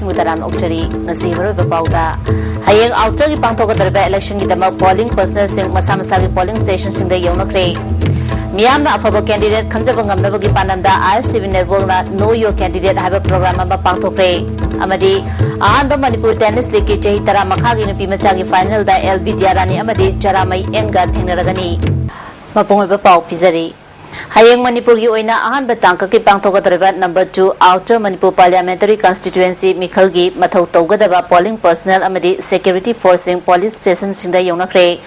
Simudaran Okchari, Nazimur Bauda. Hayang outer the Pantoga election with the polling personnel sing Masamasagi polling stations in the Yonokre. Miyamna Afaba candidate Kanjabangam Navagi Pananda, ISTV Network, Know Your Candidate have a program about Pantokre. Amadi, Ahanda Manipur Tennis League, Jahitara Makagi Pimachagi final, the LB Diarani Amadi, Jaramai Enga Tinaragani. Mapong Pau Pizari. Hayang Manipur Yoina Ahan Batanka Pangtoga number 2 Outer Manipur Parliamentary Constituency Mikhalgi Matau Togadaba polling personnel Amadi security forcing police stations in the Yonakre.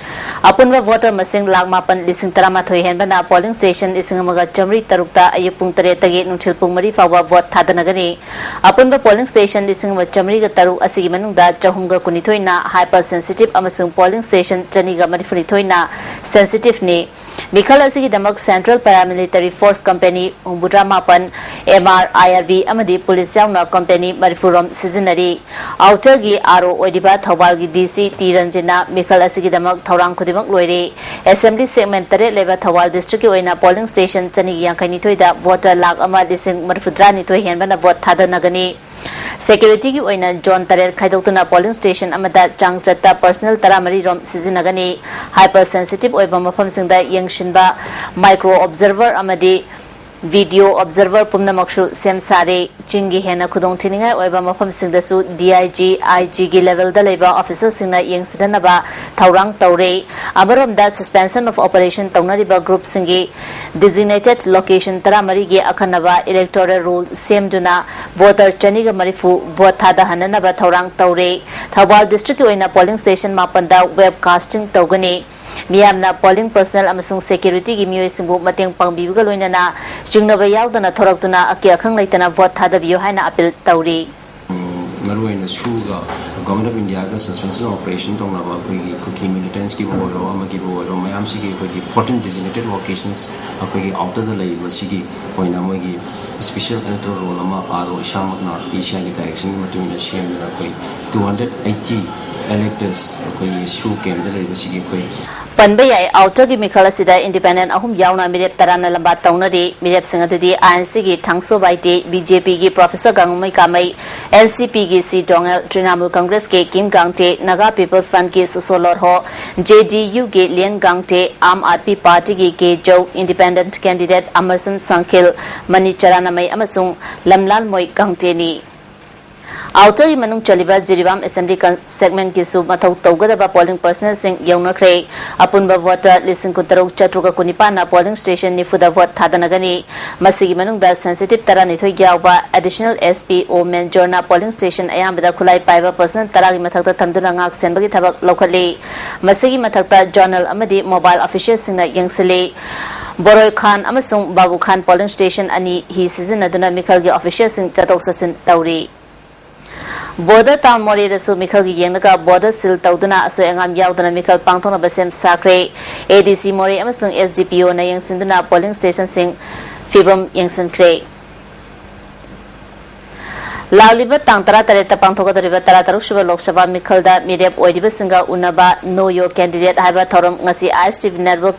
Apunva voter Masing Lagmapan Lising Taramatoi Henbana polling station Isingamaga Chamri Tarukta Ayupung Taretagi Nutilpung Mari Fawa vote Tadanagani. Apunva polling station Isingama Chamri Taru Asimanunda Jahunga Kunitoina hypersensitive Amasung polling station Janiga Marifunitoina sensitive ni Mikhalasi Damak Central Paramilitary Force Company Umbutra Mapan MR IRB Amadi Police Yauna Company Marifuram Seasonary Outer Gi Aro Odiba Thawalgi DC Tiranjina Mikhalasi Damak Thorang Kudimak Loire Assembly Segment Tare Leva Thawal District Oina Polling Station Chani Yankanitoida Voter Lag Ama Dising Marifudrani to Henbana Vote Tadanagani Security ki oina John Tarer Khaidokuna polling station amada Changchatta personal taramari rom sizinagani hypersensitive oiba mafam singda yangshinba micro observer amadi video observer pumnamaksu semsare chingi hena khudong thininga oiba mafam singdasu DIG IG gi level da leba officers singna yangsidanaba thaurang taure abarom suspension of operation taunariba group singi designated location taramari gi akhanaba electoral rule semduna voter chaniga marifu vote thada hananaba thaurang taure Thawal district oina polling station mapanda webcasting tawgani Miyamna polling personnel amasung security gi miyoi singbu mateng pangbibuga loinana jingnaba yaudana thoraktuna akia khang laitana vote thadabiyo haina appeal tawri Maruina Suga, Government of India suspension operation Tonga, Kuki militants give over Amaki over Mayamsiki, 14 designated locations of out of the labor city, Poinamagi, special electoral Rolama, Aro, Shamakna, Ishani direction, Matumina Shiam, 280 electors, Shu came the labor city. Panbayai outer gi Mikhalasida independent ahum yauna mirep tarana lamba taunari mirep singadudi ANC gi thangso baite BJP gi Professor Gangmai Kamai NCP gi Si Dongel Trinamool Congress ke Kim Gangte Naga People Front ki Susolor ho JDU gi Lien Gangte Aam Aadmi Party gi ke Joe independent candidate Amerson Sankhil Mani Charanamai amasung Lamlal Moi Gangte ni Outer Manung Chaliba Jiribam Assembly segment Kisu Matau Togadaba polling personnel sing Yaunakre Apunba voter listen Kutaruk Chatruka Kunipana polling station Nifuda vote Tadanagani Masigi Manung da sensitive Taranito Yauba additional SP O Menjorna polling station Ayambada Kulai Paiva person Taragi Matakta Tandurangak Senbagi Tabak locally Masigi Matakta Journal Amadi mobile officials sing Yangsili Boroi Khan Amasung Babu Khan polling station Ani he season Aduna Mikalgi officials sing Chatok Sasin Tauri Border town Mori the Sumikal Yanaka border seal Tauduna so Angam Yaudana Mikal Pantona Basem Sacre ADC Mori Emerson SDPO Nayang Sinduna polling station sing Fibum Yangson Cray Lauliba Tantara Tareta Pantoga River Taratarusha Lok Sabha Mikalda Midep Oediba Singa Unaba Know Your Candidate Haba Thorum Ngasi ISTV Network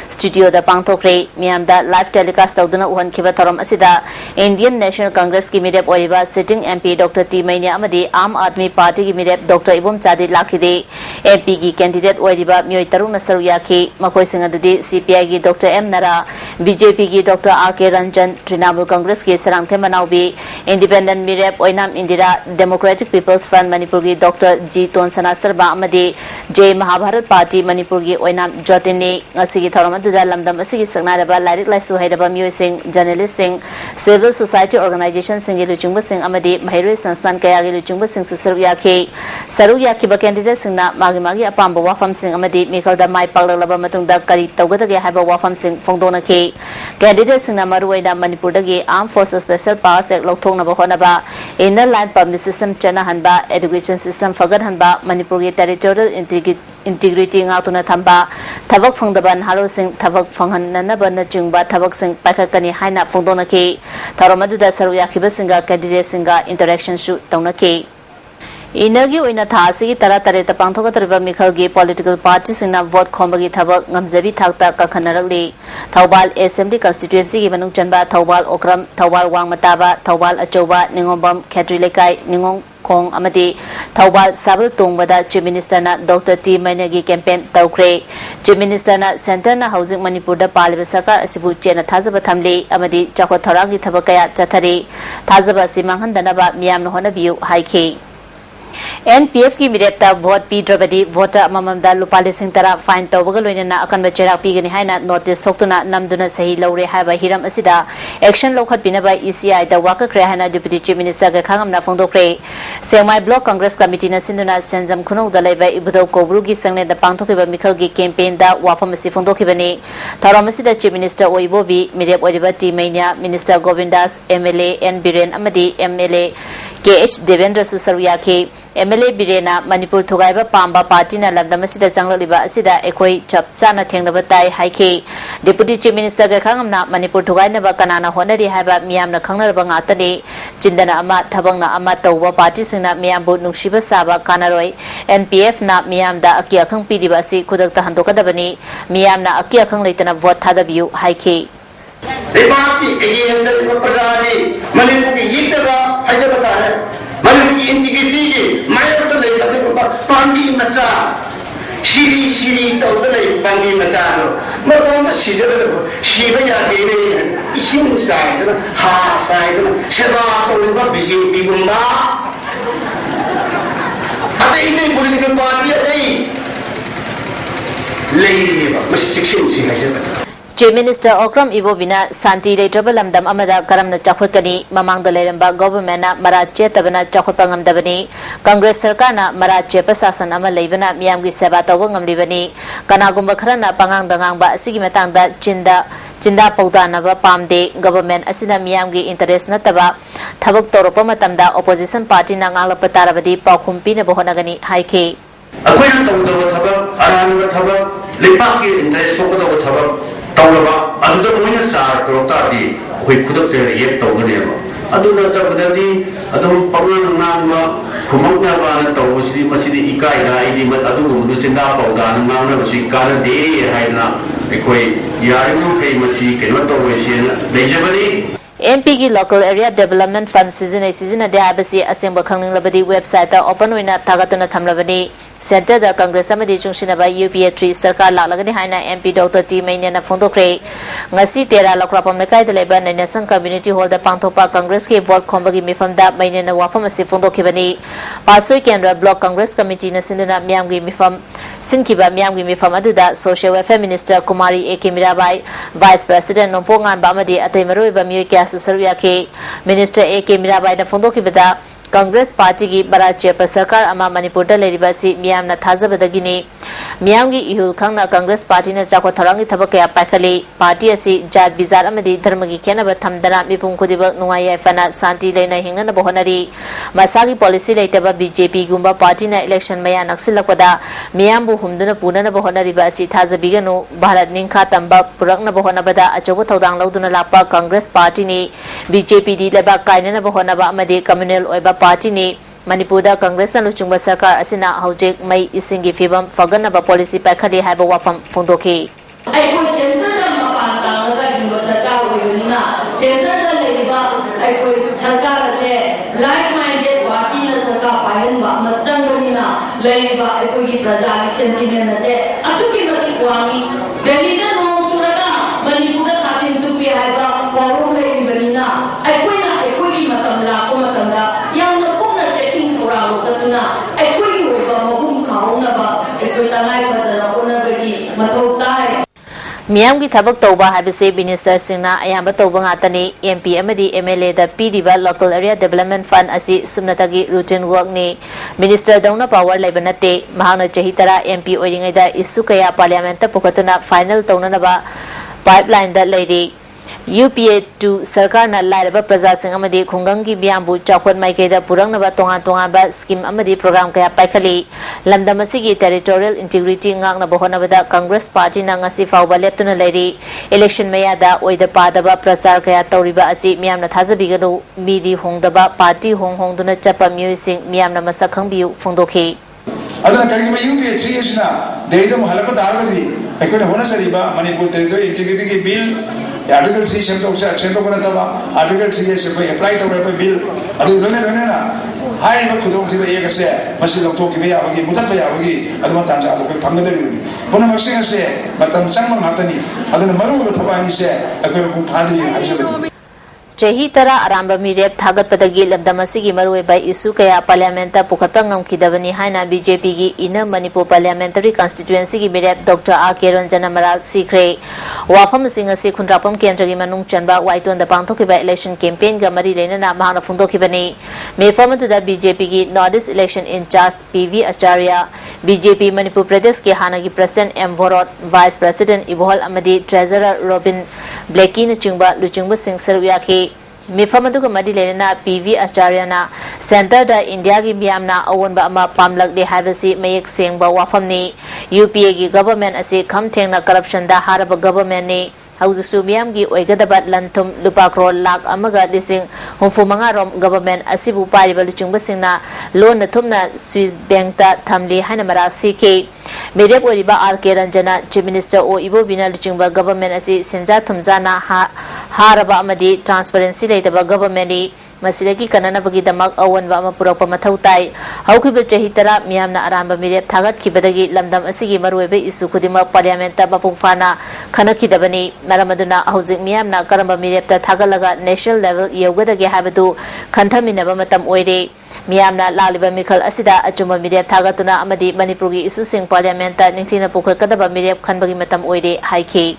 Studio the Pantokre Miamda live telecast Tauduna Uhan Kiba Thorum Asida Indian National Congress ki Midep Oediba sitting MP Dr. T Mania Amadi Aam Aadmi Party ki Midep Dr. Ibum Chadi Lakide MP ki candidate Oediba Myoy Taruna Saruyaki Makoi Singadadi CPI ki Dr. M Nara BJP ki Dr. R.K. Ranjan Trinamool Congress ki Sarang Themanaubi Independent Midep Oinam Indira Democratic People's Front Manipurgi Dr. G. Tonsana Sarba Amadi J. Mahabharat Party Manipurgi Oinam Jotini Asigi Thoramatuda Lamdam Asigi Sagnaraba Larik Laisu Haidaba Mui Singh Journalist Singh Civil Society Organization Singh Luchungba Singh Amadi Mahiri Sanstan Kayagi Luchungba Singh Susaruyaki Saruyaki ba candidate Singna Magi Apamba Wafam Singh Amadi Mikalda Mai Paglaba Matunda Kari Tawgadagi Haba Wafam Singh Fongdona K candidate Singna Maruwaida Manipurdagi Armed Forces Special Powers Act Lokthong Nabahonaba Inner line permit system Chana Hanba, education system Fagat Hanba, Manipuri territorial integrity Ngatuna Thamba, Tavak Fongdaban, Halo Singh, Tavak Fonghan Nanabana Jungba, Tavak Singh, Pakakani, Haina Fongdonaki, Taramadu Saruyaki Singa, candidate Singa, interaction shoot Taunaki. Inagi oina tha asigi tara tareta pangthokatariba mikhalgi political parties na vote khombagi thabak ngamjabi thakta kakhanarali Thawbal Assembly constituency gi manung chanba Thawbal Okram Thawbal Wangmataba Thawbal Achoba Ningombam Khetri Lekai Ningong Khong amadi Thawbal Sabal Tungbada Chief Minister na Dr. T Mainagi campaign tawkre Chief Minister na Center na Housing Manipur da paliba sarkar asibu chena thajaba thamli amadi chakwa thorangi thabakaya chathari thajaba simanghandanaba miyamna honabiu haikhi NPF की मिरेप्ता vote P द्रबदी voter मममदा लुपा लिसिंग तरा fine तौबगा लोइनना अकनबा चेराक पीगनी हाइना notice थोक्तुना नमदुना सही लौरे हाइबा Hiram असिदा action लौखतपिनबा ECI दा वाकक्रे हाइना deputy chief minister गा खांगमना फोंदोक्रे सेंगमाई block Congress committee ना सिंदुना सेंजम खुनौदा लेबा इबुदौ कोब्रुगी संगने दा पांथोकिबा मिखलगी campaign दा वाफम असि फोंदोखिबनी थौरम असिदा चीफ मिनिस्टर ओइबोबी मिरेप ओइबा टी मैन्या minister Govindas MLA N Biren अमदी MLA KH देवेंद्र सुसरविया के MLA बिरेना मणिपुर थुगाइबा पांबा पार्टी ना लमदम असिदा चंगलिबा असिदा एखोई चपचाना थेंगनबा ताई हाइखे डिप्यूटी चीफ मिनिस्टर गा खांगमना मणिपुर थुगाइनबा कनाना होनरी हाइबा मियामना खंगनरबा ngaतनी चिंदना अमा थबंगना अमा तौबा पार्टी सिंगना मियामबु नुंगसिबा साबा कानारोय NPF ना मियामदा अकि अखंग पीदिबा असि खुदकता हंदोकदबनी मियामना अकि अखंग लेतना वोट थादबियु हाइखे रिपार्टी एगेंस्ट प्रजानी मणिपुर की यितबा हाइजबता है मणिपुर की इंटीग्रिटी की मायरत लेखते को पांडी मसा शिरी तौदले पांडी मसा मतलब सिजर शिवया देवे इसिंग साइड हा साइड सेवा तौबा बीजेपी गुंबा अते इने पॉलिटिकल पार्टी अते लेबा मस शिक्षण सी हाइजबता Chief Minister Okram Ibobina Santi Letraba Lamdam Amada Karamna Chakhwakani Mamang the Leramba government na Marache Tabana Chakhwapangam Dabani Congress Sarkana Marache Pasasan Ama Lebana Miamgi Sabata Wangam Libani Kanagumba Karana Pangang Dangamba Sigimatanga Chinda Paudanava Pamde government Asina Miamgi interest Nataba Tabuk Toropomatamda opposition party Nangala Patarabadi Paukumpina Bohonagani Haike अखोइना तौदव थबक अरानव थबक लेपाकी interest होकदव थबक तौरबा अदुदा मोइना सार तोरतादी अखोइ खुदकते रिएक्ट तौगनेबा अदुना तबददी अदुम पगना नांगमा खुमंगनाबा न तौबसिदि मसिदि इकाइना आइदि मत अदुगुमदु चिंदा पौदा नांगना बसि कानदे हाइना अखोइ यारिमु फे मसि केनो तौबसिन लेजबनी MP की local area development fund season de habasi assemble khangning labadi website ta open oina thagatuna thamlabani center da congress amadi chungshina ba UPA 3 sarkar lagani haina MP Dr. T Mainya na phondokre ngasi 13 lokrapam lekai de leba national community hall da pangthopa congress ke vote khombagi mifam da Mainya na wafam asi phondokhibani pasoi kendra block congress committee na sinduna myamgi mifam sinkiba myamgi mifam aduda social welfare minister Kumari AK Mirabai vice president Nompongan Bamadi atai maroi ba myoy kya सुसरविया के minister AK Mirabai ने फोंदोखिबदा Congress party की बराचे पर सरकार अमा मणिपुर दा लेरिबासी मियामना थाजबदगिनी मियामगी इहुल खंगना Congress party ने चाको थरांगी थबक या पाखली party असि जात बिजार अमदी धर्म की खेनब थमदना मिपुम खुदिबक नुवाय फना शांति लेना हिंगना बहनरी मसागी पॉलिसी लेतबा बीजेपी गुंबा पार्टी ने इलेक्शन मया नक्सिलकदा मियामबु हुमदुना पुनना बहनरीबासी थाजबिगनु भारत निंखा तंबा पुरकना बहनबदा अचोब थौदांग लौदुना लापा कांग्रेस पार्टी ने बीजेपी दी लेबा कायनना बहनबा अमदी कम्युनल ओइबा पार्टी ने मणिपुर कांग्रेस लुचुंग सरकार असिना हौजिक मई इसिंगी फिबम फगनब पॉलिसी पाखली हाइब वाफम फोंदोखी मियाम की थबक तौबा हाबिसे मिनिस्टर सिंगना अयाम तौबा ngaतनी MP अमदी MLA दा पीडिबा लोकल एरिया डेवलपमेंट फंड असि सुमनतगी रूटीन वर्क ने मिनिस्टर दौना पावर लेबनते महाना चही तरा MP ओइरिंगैदा इशू कया पार्लियामेंट पुखतुना फाइनल तौननबा पाइपलाइन दा लेरी UPA 2 Sarkar na Laraba Praja Singh Amadi Khungangi Biambu Chakot Maikeda Purangnaba Tongan Tongaba Scheme Amadi Program Kaya Paikali Lamdamasigi Territorial Integrity Ngakna Bohonabada Congress Party na ngasi fauba leptuna lady election mayada oida padaba prachar kaya tauriba asi miyamna thazabiganu midi hongdaba party hongduna chapa music miyamna masak khangbiu phongdokhi adana karigima UPA 3 years deidam halaka dargadi ekone hona sariba Manipur territory integrity bill Article 3 Article 3 se apply to bill adu lone na hai ma khudong thiba ek se masi lok to ki ba bagi mutat ba bagi adu tan ja ko phangdari pona masi se matam changma matani aduna maru thabani se akoi ku phadri haisabani Jahi Tara Aramba Mirep Thagat Padagi Labdamasigi Marwe by Isu Kaya Parliamenta Pukapangam Kidavani Haina BJP Gi Inner Manipur Parliamentary Constituency Gi Mirep Dr. A. Keron Janamaral Sikre Wafam Singa Sekundrapam Kendra Manung Chanba Waiton the Pangtokiba election campaign Gamari Lena Mahana Fundokibani May form to the BJP Gi Northeast election in charge PV Acharya BJP Manipur Pradesh Ke Hanagi President M. Vorot Vice President Ibohol Amadi Treasurer Robin Blackie Chingba Luchingba Singh Seruyaki Mifamaduga Madilena PV Acharyana Center da India gi Myanmar awonba ama pamlak de habasi mayek sengba wafamni UPA gi government ase kham thengna corruption da haraba government ni Hausu Miam gi oigadabat lantum lupa crore lakh amaga lising humfumanga rom government asibu pariba luchungba singna loan na thumna Swiss bank ta thamli haina mara CK Medep oriba RK Ranjana Chief Minister o Ibo Bina luchungba government asi senja thumjana haraba amadi transparency leitaba government ni Masilaki Kanana Bagi Damak Owen Vama Purapa Matautai, Haukiba Jahitara, Miamna Aramba Mirep Tagat Kibadagi, Lamdam Asigi Marwebe, Isukudima, Parliamenta Bapungfana, Kanaki Dabani, Maramaduna, Housing Miamna, Karamba Mirepta, Tagalaga, national level, Yawedagi Habatu, Kantaminaba Matam Oide, Miamna, Laliba Mikal Asida, Achuma Mirep Tagatuna, Amadi, Manipuri, Isusing Parliamenta, Nintina Puka Kadaba Mirep, Kanbagi Matam Oide, High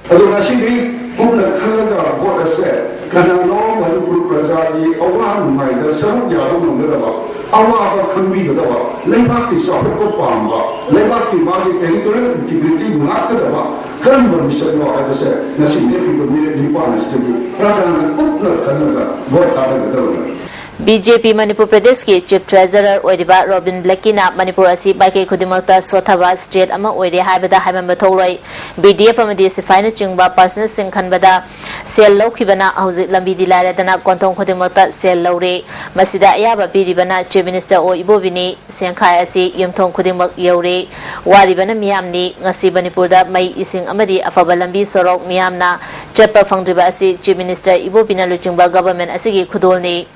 Adunasingri puna khalaga vote se kanano Manipur Prajaji awam mai da saru yaru nungdaba awa ba khambi gadaba leibak ki support ko pamba leibak ki magi territorial integrity ngakdaba karamba mission no ayase nasine ki ko mere dipana stegi prajan upna khalaga vote khalaga BJP Manipur Pradesh ki Chief Treasurer Oidiba Robin Blackina Manipur asi Baike Kudimakta Sothaba State ama oide haibada haimamba tholoi BDF amadi sifaina chingba personal singkhanbada sel lokhibana hauzik lambi dilare dana kontong Kudimakta sel lore masida ayaba biribana Chief Minister o Ibobini Sengkhai asi yumthong Kudimak yaure waribana miyamni ngasi Manipur da mai ising amadi afaba lambi sorok miyamna chappa phangdriba asi Chief Minister Ibobina luchingba government asigi khudolni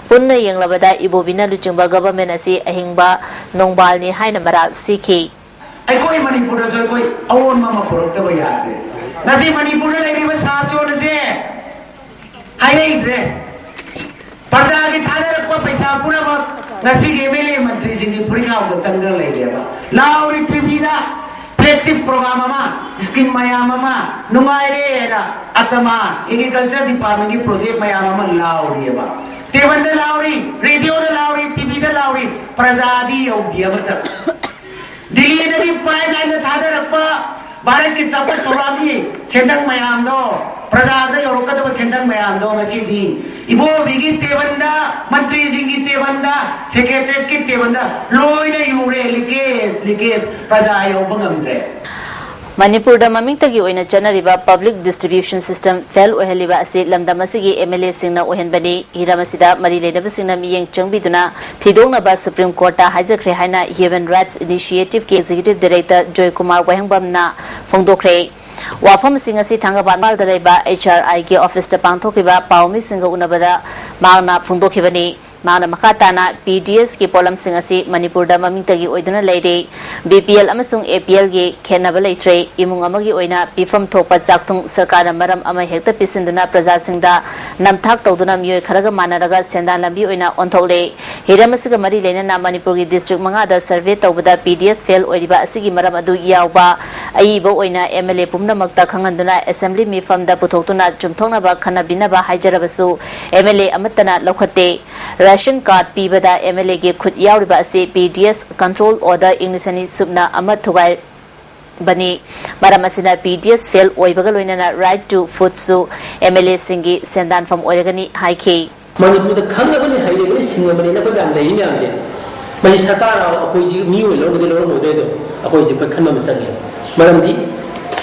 Punna yang labada Ibo Bina Luchungba government asi ahingba nongbal ni haina mara CK. Ai koi Manipur da koi awon mama porok ta baya de. Nasi Manipur le ri ba saso de se. Hai de. Paja ki thadar ko paisa pura ba nasi ke mele mantri sing ki puri ka ga changra le de ba. Lauri tribida flagship program ma scheme maya mama nungai re era atama agriculture department ki project maya mama lauri ba. Tevan the Lowry, radio the Lowry, TV the Lowry, Prajadi of the Avatar. Delhi and the pipeline the Tadarapa, Barak ki Chapel Torami, Chendang Mayando, Prajada Yoroka Chendang Mayando, Masidi, Ibo Bigi Tevanda, Mantri Singi Tevanda, Secretary Kit Tevanda, Loina Yure, Ligas, Prajayo Bangamre. Manipur da mamingtagi oina chanariba public distribution system fail oheliba ase lamdamasigi MLA singna ohenbani hiramasida mari leidaba singna miyeng changbiduna thidongna ba Supreme Court ta haijakre haina Human Rights Initiative ke Executive Director Joy Kumar Wahengbamna phongdokre wafam singa si thanga banmal da leiba HRI ke office ta pangthokiba pawmi singa unabada magna phongdokhibani Mana Makatana PDS ki polam singasi Manipur da mamingtagi oiduna leide BPL amasung APL gi khenabale tre imung amagi oina pifam thopa chakthung sarkar maram ama hekta pisinduna praja singda namthak tawduna mioi kharaga manaraga sendan lambi oina onthole hiramasiga mari lena na Manipur gi district manga da survey tawbada PDS fail oiriba asigi maram adu yawba aibo oina MLA pumna makta khanganduna assembly mifam da puthokuna chumthongna ba khanabina ba haijarabasu MLA amatana lokhate Ration card Pibada MLA ge khut yauriba ase PDS control order Inglisani subna amat thugai bani maramasina PDS fail oibaga loinana right to food su MLA singi sendan from oiragani haike Manipur the Kangabani Highway Singapore never done the Indians. My Sakara opposing new and over the Lord Modedo, opposing Pakama Sagi. Madam D.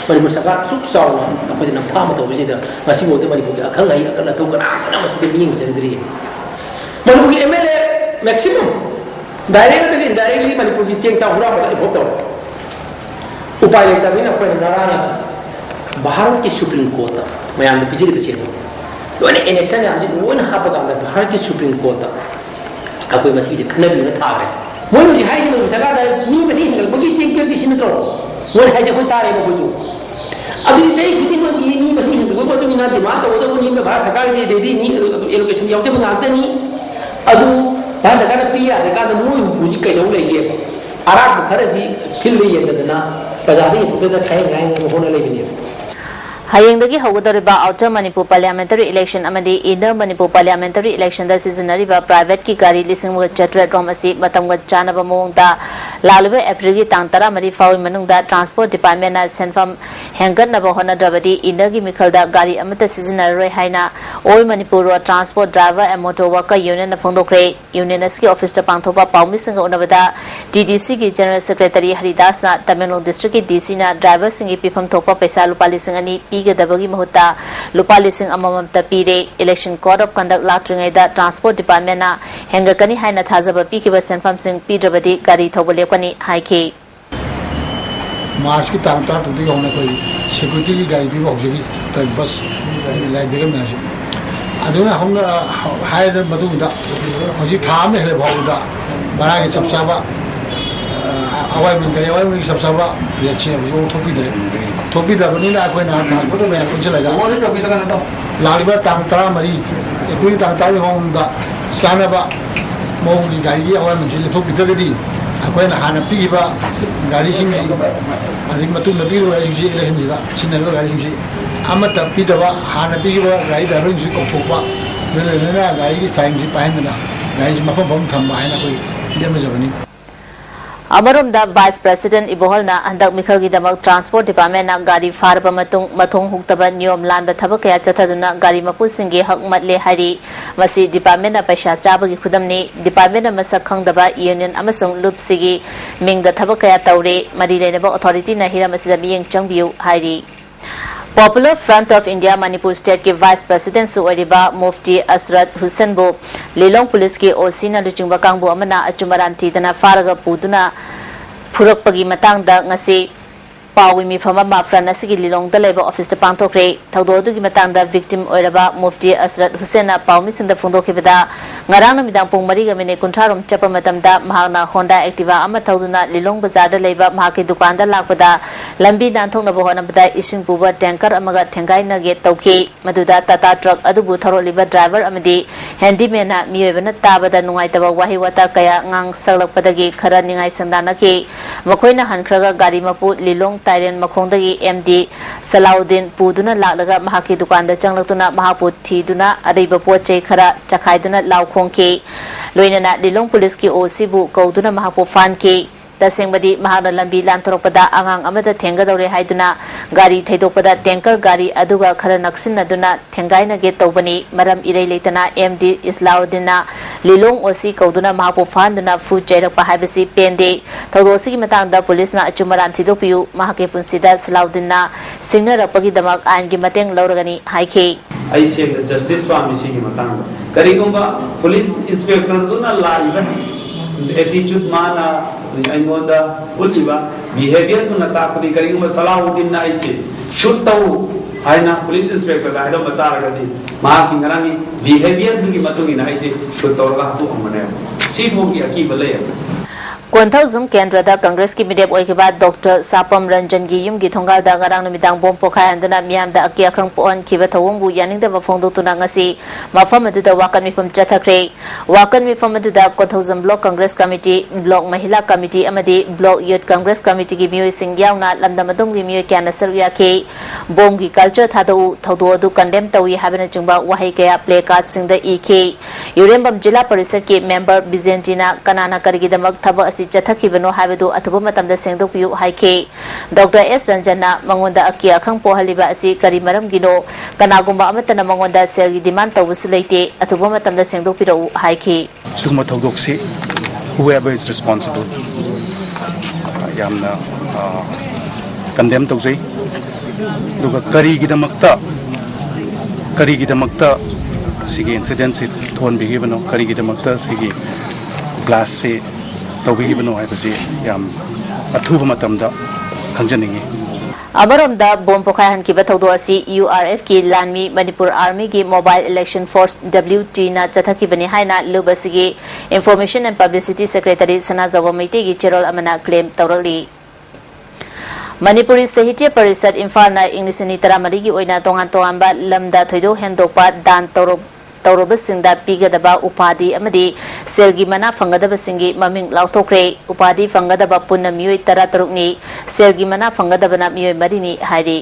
Marimusaka took sound upon a tomato visitor, Massimo de Manipuka, Kalai, Kalatoka, After the beings and dream. Manuki MLA maximum. Directly Manipuki change our rubber bottle. Upay Davina Naranas Baharaki Supreme Court. My am the Pizzi. When in a sense, one happen on the Haraki Supreme Court. I will must eat a canary in the tower. When we hide him with Sagada, new machine, we think this in the door. One has a good time over you. I will say, he didn't need new machine, we were doing not the matter, whether we need the Basagari, they didn't need education, the ultimate Antony. Adu, Basagana Pia, the kind of moon, which can only give. Arab currency, Killy and the Na, but I think the same line of Honolulu. Hayengdagi hawgadoriba Outer Manipur Parliamentary Election amadi Inner Manipur Parliamentary Election da seasonariba private ki gari lisingwa chatret rom asi matamga chanaba mongda lalwe April gi tang tara mari fawi manungda Transport Department na senfam hengat na bahona drabadi Inner gi mikhalda gari amata seasonary haina All Manipur Road Transport Driver and Motor Worker Union na phongdokre Union aski office ta pangthopa pawmi singa unabada DDC ki General Secretary Haridas na Tamil Nadu District ki DC na driver singi pifam thopa paisa lupa lisingani Dabagi Mahuta, Lupa Lising Amamta Pire, Election Code of Conduct Latring da Transport Department na Hengakani Haina Tazaba Pikiba Senfam Sing Pidrabadi, Gari Tobalekani, Hike. March की तांग तांग टूटी होने कोई security की गाड़ी भी बहुत जगह truck bus light बिगड़ में आजे अदुना हम हाय दर मधुदा हजी थाम में है बहुदा बड़ा के सब साबा अवाय में गए अवाय में सब साबा ये अच्छे वो थोपी दर बनी ना कोई ना ट्रांसपोर्ट में कुछ लगा लालिबा तांग तांग मरी कोई तांग तांग में होगा सानबा मोह की गाड़ी अवाय में जिले थोपी कर दी अकोई ना हाना पीबा गाड़ी सिंह अधिक मतु नबी गाड़ी सिंह इलेक्शन जिला चिन्ह गाड़ी सिंह अमत पीदबा हाना पीबा गाड़ी ड्राइवर सिंह को थोपा लेना गाड़ी की स्टाइल सिंह पाएंगे ना गाड़ी सिंह मफम बम थम बाय ना कोई ये में जबनी Amarumda Vice President Iboholna Handak Mikhagi Damak Transport Department na Gari Farba Mathong Huktaba Niyom Landa Thabakaya Chathaduna Gari Mapusingi Hak Matle Hari Masi Department na Paisha Chabagi Khudamni Department na Masak Khangdaba Union Amasung Lupsigi Ming the Thabakaya Taure Mari Lenaba Authority na Hira Masida Miyang Changbiu Hari Popular Front of India Manipur State के Vice President सुअरिबा मुफ्ती असरत हुसैन बो Lilong police के ओसीना लुचिंगबा कांगबो अमना अचुमरांती दना फारगा पुदुना फुरकपगी मतंगदा ngasi पावी मिफमा माफ्रान असगी Lilong दलेबा office पांथोक्रे थौदोदुगी मतंगदा victim ओइरबा Mufti असरत Hussain पावमी सिंदा फोंदोखेबदा ngarang namidang pung mari ga mine kuntrarom chapa matamda mahana Honda Activa ama thauduna lilong bazar da leiba mahaki dukan da lakpada lambi nanthong na bohona bada ising puba tanker amaga thengai na ge tauki maduda tata truck adubu tharo liba driver amadi handyman na miyebana tabada nungai taba wahi wata kaya ngang salakpada ge khara ningai sandana ke makoina hankhraga gari mapu lilong tairen makhongdagi MD Salaudin puduna laklaga mahaki dukan da changlaktuna mahapu thiduna ariba pochei khara chakhaiduna law Ke Loinana Lilong Police ki Osibu Kauduna Mahapo Fan ke Tasengbadi Mahana Lambi Lantopada Angang Amada Tenga Dore Haiduna Gari Taidopada Tanker Gari Aduga Karanaksin Aduna Tengaina Get Tobani Madam Ire Latana MD Islaudina Lilong Osi Kauduna Mahapo Fanduna Food Jerok Pahabasi Pende Taudosi Matanda Police na Achumaran Tidopiu Mahake Punsida Slaudina Singer Rapagi Damak and Gimateng Lauragani Haike I say the justice for missing Matanga. Karigumba, police inspector Duna Laiva, attitude mana, Angonda, Uliva, behavior to Nataki, Karigumba Salahudin Naisi, shoot tau, Haina, police inspector, I don't matter, marking Rani, behavior to Gimatuni Naisi, shoot Torga to Omanem. See Moki Akiba layer. Konthozum Kendra da Congress ki midep oikiba Dr. Sapam Ranjan gi yum gi thongal da ngarang numidang bom pokhai andana miyam da akia khang pon kiba thawung bu yaning da bafong tu na ngasi mafam adu da wakan mifam chathakre wakan mifam adu da Konthozum Block Congress Committee Block Mahila Committee amadi Block Youth Congress Committee gi mioi sing yauna lamdam adum gi mioi kya nasar ya ke bom gi culture thadu thawdo adu condemn tawi habena chungba wahai kaya play card sing da ek Urembam Jilla Parishad ki member Byzantina kanana kargi damak thaba asi chathakibano habadu athuba matamda sengdokpiu haike Dr. S Ranjana mangonda akia khang pohaliba asi kari maram gino kanagumba amatana mangonda selgi demand tawusu leite athuba matamda sengdokpirau haike sugma thogdoksi whoever is responsible yamna condemn tawjai duga kari gidamakta sigi incident se thon bigibano kari gidamakta sigi glass se tawbigibano haibasi yam athuba matamda khangjaningi Amaramda bom pokhayan ki bathaudo asi URF ki Lanmi Manipur Army ki Mobile Election Force WT na chathaki bani haina lubasigi Information and Publicity Secretary Sana Zawamite ki cherol amana claim tawrali Manipuri Sahitya Parishad Imphal na English ni taramari ki oina tongan tonganba lamda thoido hendokpa dan tawrobasingda pigadaba upadi amadi selgi mana fangadabasinggi maming lauthokre upadi fangadaba punna miyoi 13 ni selgi mana fangadabana miyoi marini hairi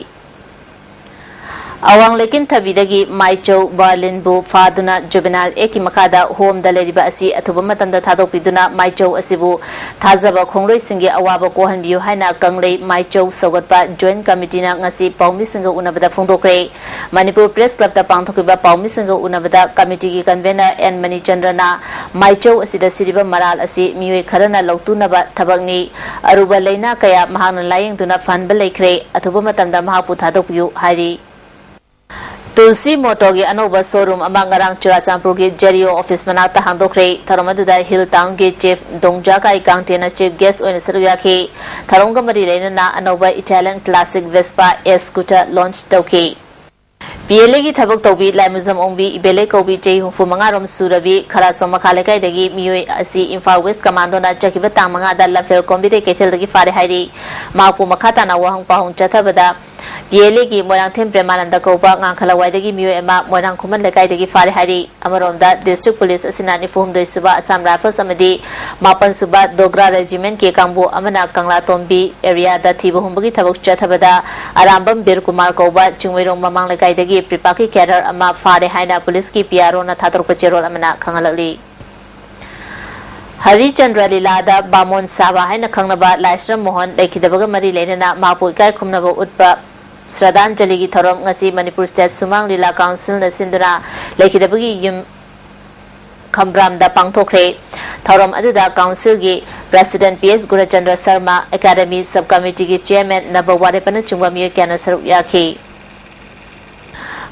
Awang lekin thabidagi Maichou Berlin bu faduna juvenile eki makada home da leriba asi athuba matamda thadopiduna Maichou asibu thazaba khongloi singi awaba kohan biu haina kanglei Maichou sogatpa joint committee na ngasi paumi singa unabada phongdokre Manipur Press Club ta pangthokiba paumi singa unabada committee ki convener N Mani Chandrana Maichou asida siriba maral asi miyoi kharana lautunaba thabakni aruba leina kaya mahana layengduna fanba leikre athuba matamda mahapu thadopyu hairi Tulsi Motogi Anova showroom among Rang Churachandpur ki Jerio office manata handokre Tharomaduda Hill Town ki chief Dongjakai County na chief guest oina saruyaki Tharonga mari reina na Anova Italian classic Vespa S scooter launch tauki PLA ki thabak tawbi laimuzam ongbi ibele kobi jei hungfu mangarom surabi kharasom makhalekai dagi miyoi asi Imphal West Commando na chakiba tangmanga da lafel kombide ketel dagi fare hairi mapu makhata na wahang pahung chathabada PLA ki Moirang Them Premananda Koba Ngakhalawai dagi miyoi ema Moirang Khuman lekai dagi fare hairi amaromda district police asina ni fuhum doi suba Assam Rifles amadi mapan suba Dogra regiment ke kambu amana Kangla Tombi area da thibu humbagi thabak chathabada Arambam Bir Kumar Koba Chungweirong mamang lekai dagi Pripaki Cadre ama fare haina police ki PRO na thator pacherol amana khangalali Hari Chandra Lilada Bamon Saba haina khangnaba Laisram Mohan lekhidabaga mari lenana mapu ikai khumnaba utpa Sradanjali ki thorom ngasi Manipur State Sumang Lila Council na sinduna lekhidabagi yum Khambram da pangthokre thorom aduda council gi president PS Gurachandra Sharma academy subcommittee ki chairman Nabaware Panachungwa miyo kana sarup yakhi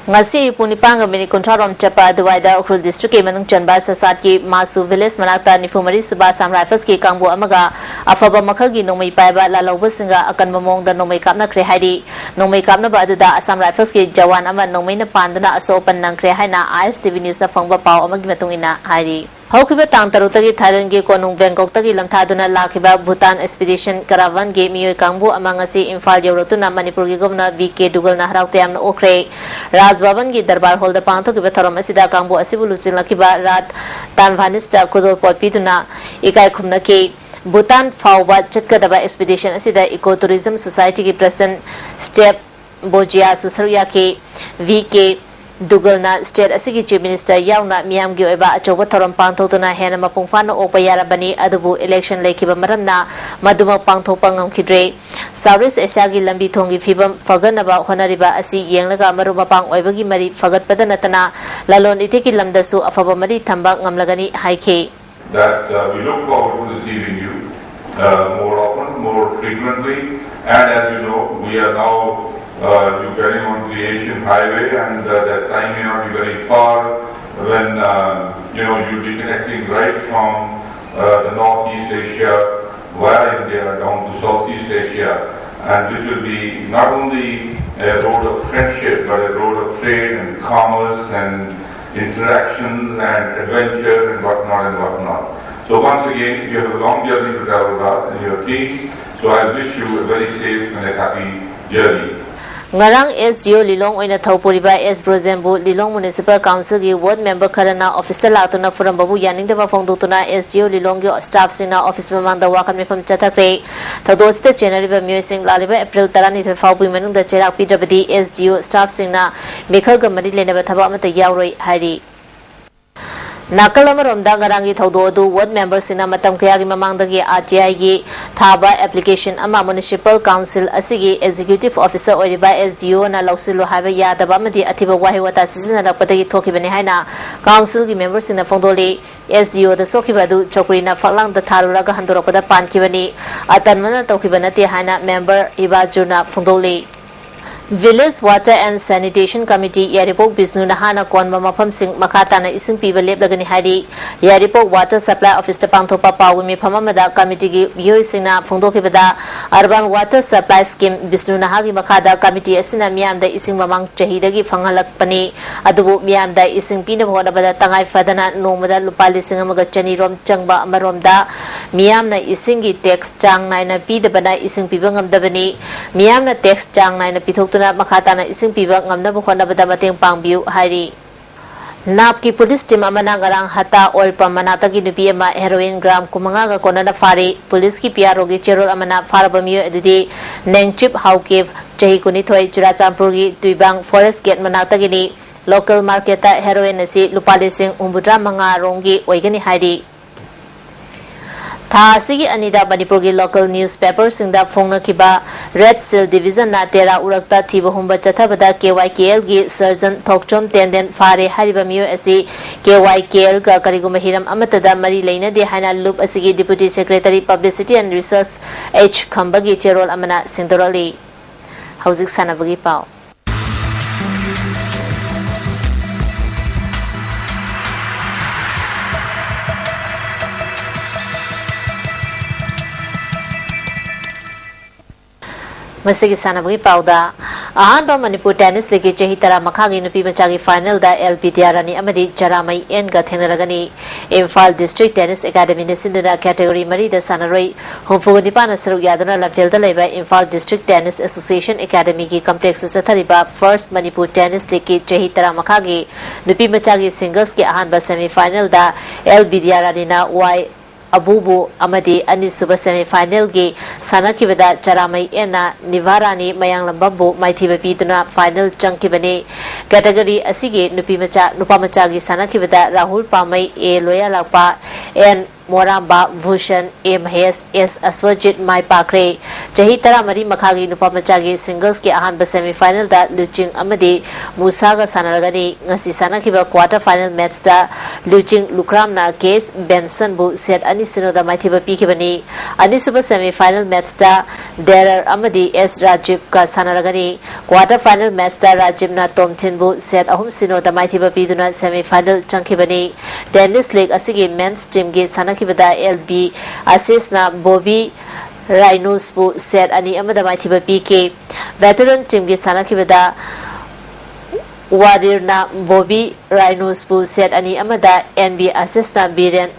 ngasi punipanga mini kontrarom chapa duwaida ukrul district ke manung chanba sasat ki masu village manakta nifumari suba Assam Rifles ki kangbu amaga afaba makhal gi nomai paiba laloba singa akan mamong da nomai kapna kre hairi nomai kapna ba aduda Assam Rifles ki jawan ama nomai na panduna asopan nang kre haina ISTV news na phangba pau amagi matungina hairi Haukiba tang tarutagi Thailand ge konung Bangkok tagi lamthaduna lakiba Bhutan expedition caravan ge miyoi kangbu amangasi Imphal yorotuna Manipur ge governor VK Dugal na haraute amna okre Raj Bhavan ge darbar hall da pangthokiba thorom asida kangbu asibu luchilnakiba rat tanvanista kudol potpiduna ikai khumna ke Bhutan fawba chatkadaba expedition asida ecotourism society ki president step Bojia Susarya ke VK Dugal na state asigi chief minister yauna miyam gi oiba achoba thorom pangthotuna hena mapungfana opa yarabani adubu election lekiba maramna maduma pangthopa ngamkhidre Southeast Asia gi lambi thongi fibam faganaba honariba asi yenglaga maruma pang oibagi mari fagatpada natana lalon itiki lamdasu afaba mari thamba ngamlagani haike that we look forward to receiving you more often, more frequently, and as you know, we are now you getting on the Asian highway, and that time may not be very far when you'll be connecting right from the Northeast Asia via India down to Southeast Asia, and this will be not only a road of friendship but a road of trade and commerce and interaction and adventure and whatnot. So once again, you have a long journey to travel about and your teams, so I wish you a very safe and a happy journey. Ngarang SGO Lilong oina thawpuriba S Brozembu Lilong Municipal Council gi ward member kharana office ta latuna furam babu yaning daba phongdutuna SGO Lilong gi staff singna office mamang da wakan mefam chathakre thados te January ba myoy sing laliba April 12 fawpui manung da cherak pidabadi SGO staff singna mekhal ga mari lenaba thaba amata yauroi hairi Nakal amaromda ngarangi thaudo adu ward members sina matam kaya gi mamangdagi RTI gi thaba application ama municipal council asigi executive officer oiriba SDO na lausilu haba yadaba amadi athiba wahi wata sizina rakpatagi thokibani haina council gi members sina fongdoli SDO da sokibadu chokri na faklang da tharuraga handoropada pankibani atanmana tokibana haina member ibajuna fongdoli Village Water and Sanitation Committee Yaripok Bisnu Nahana Konma Mafam Sing Makatana Ising Piba Leblagani Hari Yaripok Water Supply Office Pangto Papa Wimi Pamamada Committee Yoisina Fondokibada Urban Water Supply Scheme Bisnu Nahagi Makada Committee Asina Miam the Ising Mamang Chahidagi Fangalak Pani Adubu Miam the Ising Pina Hodabada Tangai Fadana Nomada Lupali Singamaga Rom Changba Maromda Miam na Isingi Text Chang Nina P the Bana Ising Pibangam Dabani Miam na Text Chang Nina Pitok Makatana ising piba ngamna bukhona bada mateng pangbiu hari Nap ki police team amana ngarang hata oil pamanata ki nupi ama heroin gram kumanga ga kona na fari police ki PRO gi cherol amana farabamiyo edudi nengchip haukev chahi kuni thoi churachampur gi tuibang forest gate manata gi ni local market ta heroin asi lupali sing umbudra manga rongi oigani hari Tha sigi anida Manipur gi local newspaper singda phongna kiba Red Seal Division na tera urakta thiba humba chathabada KYKL gi surgeon thokchom tenden fare hariba miyo asi KYKL ga kariguma hiram amatada mari leina de haina loop asigi deputy secretary publicity and research H Khambagi cherol amana sindorali hauzik sanabagi pau Masigi sanabagi pauda ahanba Manipur tennis league chahi tara makhagi nupi machagi final da LP tiarani amadi charamai en ga thenaragani Imphal District Tennis Academy ne sinduna category mari da sanaroi homfugani pana saruk yadana lamphel da leba Imphal District Tennis Association Academy ki complex sa thariba first Manipur tennis league chahi tara makhagi nupi machagi singles ki ahanba semi final da LP tiarani na Y Abubu Amadi Anisuba semi-final ge sanakibada charamai ena Nivarani Mayang Lambambu Maithiba Piduna final changkibani category asigi nupa macha gi sanakibada Rahul Pamai A Loya Lapa and Moramba Bhushan A Mahesh S Aswajit Mai Pakre chahi tara mari makhagi nupa macha gi singles ke ahanba semi-final da Luching Amadi Musa ga sanaragani ngasi sanakiba quarter final match da Luching Lukram na case Benson bu set Anisino da Maithiba Pikibani Anisuba semi-final match da Derer Amadi S Rajib ka sanaragani quarter final match da Rajib na Tomthin bu set ahum sino da Maithiba Piduna semi-final changkibani tennis league asigi men's team ge sanakibada LB assist na Bobby Rhinos bu set ani amada Maithiba PK veteran team ge sanakibada Wadir na Bobby Rhinos bu set ani amada NB assist na Biren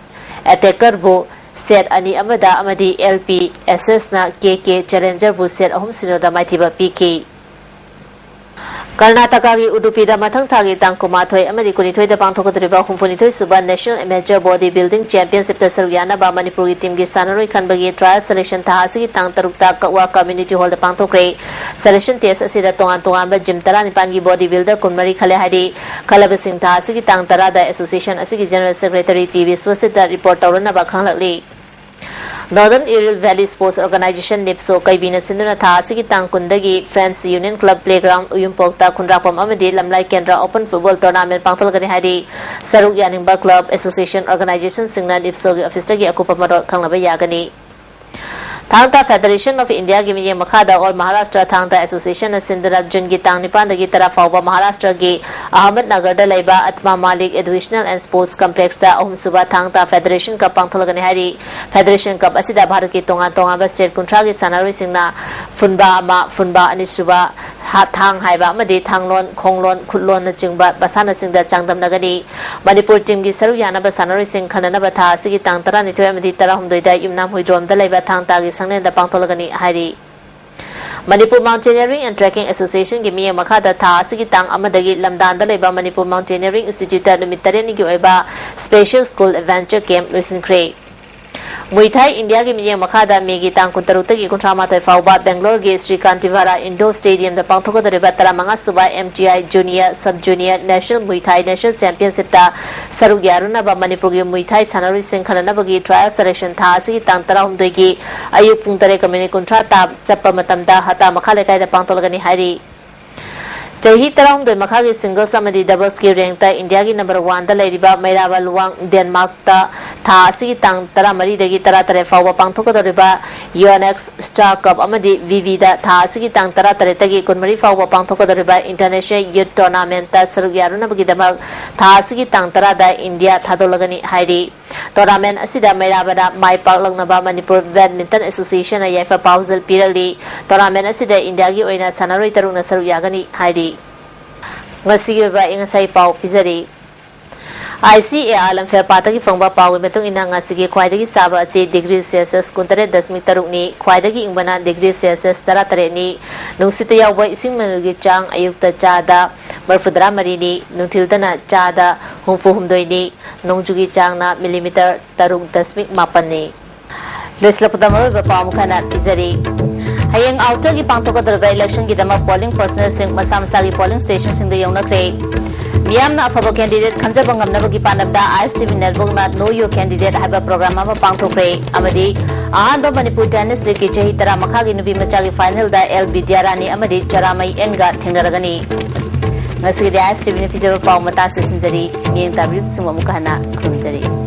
attacker bu set ani amada amadi LP assist na KK challenger bu set ahum sino da Maithiba PK Karnataka gi Udupi da mathang thagi tangkumathoi amadi kunithoi da pangthokadriba humfunithoi suba National Amateur Body Building Championship ta sarugyana ba Manipur gi team gi sanaroi khanbagi trial selection tha asigi tang tarukta Kawa Community Hall da pangthokre selection test asida tongan tongan ba gym tara nipan gi body builder kunmari khale hari khalabasing tha asigi tang tara da association asigi general secretary TV Swasit da report tawrana ba khanglakli Northern Ural Valley Sports Organization NIPSO Kaibina Sinduna Tha Sigi Tangkundagi Friends Union Club Playground Uyumpokta Kundrapam Amadi Lamlai Kendra Open Football Tournament Pangtolgani Hari Saruk Yaningba Club Association Organization Singna NIPSO Office Tagi Akupa Marot Kanglaba Yagani Thangta Federation of India gi mi makhada or Maharashtra Thangta Association na Sindura Jun gi tang nipan dagi tara fawba Maharashtra gi Ahmednagar da laiba Atma Malik Educational and Sports Complex da ahum suba Thangta Federation Cup pangtholagani hari Federation Cup asida Bharat ki tongan tongan ba state kuntra gi sanaroi singna funba ani suba thang haiba amadi thanglon khonglon khutlon na chingba basana singda changdam nagani Manipur team gi saru yana ba sanaroi sing khanana ba tha sigi tang tara ni thoi amadi tara humdoi da yumnam huidrom da laiba Thangta gi sangne da pangtholagani hari Manipur Mountaineering and Trekking Association gi miya makhada tha asigi tang amadagi lamdan da leba Manipur Mountaineering Institute numit tareni gi oiba Special School Adventure Camp loisin kre Muithai India ki miyeng makhada megi tang kuntarutagi kuntramathai fauba Bangalore ge Sri Kantivara Indoor Stadium da pangthokodariba taramanga suba MTI Junior Sub Junior National Muithai National Championship ta saruk yarunaba Manipur ge Muithai sanari sing khananabagi trial selection tha asigi tang 13 gi ayuk pung 3 kamini kuntra ta chappa matamda hata makhale kai da pangtholagani hari Jahi Tarang de Makagi single samadi doubles ki rank ta India ki number 1 da lairiba Mairaba Luang Denmark ta tha si tang tara mari degi tara tare fawba pangthok doriba UNX Star Cup amadi VV da tha si tang tara tare tagi kunmari fawba pangthok doriba International Youth Tournament ta saruk yaruna bagi damak tha si tang tara da India thadolagani hairi tournament asida Mairaba da mai paklaknaba Manipur Badminton Association a yaifa pausal pirali tournament asida India gi oina sanaroi tarungna saruk yagani hairi Ngasi ba ingasai pau pizari ICAR lamfe patagi fangba pau metung ina ngasi gi khwaidagi saba ase degree Celsius kuntare 10.3 ni khwaidagi ingbana degree Celsius 13 ni nungsita yawba ising melgi chang ayukta chada marfudra mari ni nungthildana chada humfu humdoi ni nongjugi chang na millimeter 3.8 ni Loislapudamaro ba pau mukhana pizari Hayang outer ki pangthokodariba election ki dama polling personnel sing masa gi polling station sing da yawnakre miyamna afaba candidate khanjaba ngamnabagi panabda ISTV network na know your candidate haba program ama pangthokre amadi ahanba Manipur tennis league ki jahi tara makha gi nubi macha gi final da L Vidyarani amadi Charamai N ga thengaragani ngasi ISTV ni pijaba paw mata sinjari miyeng tabri singwa mukhana khumjari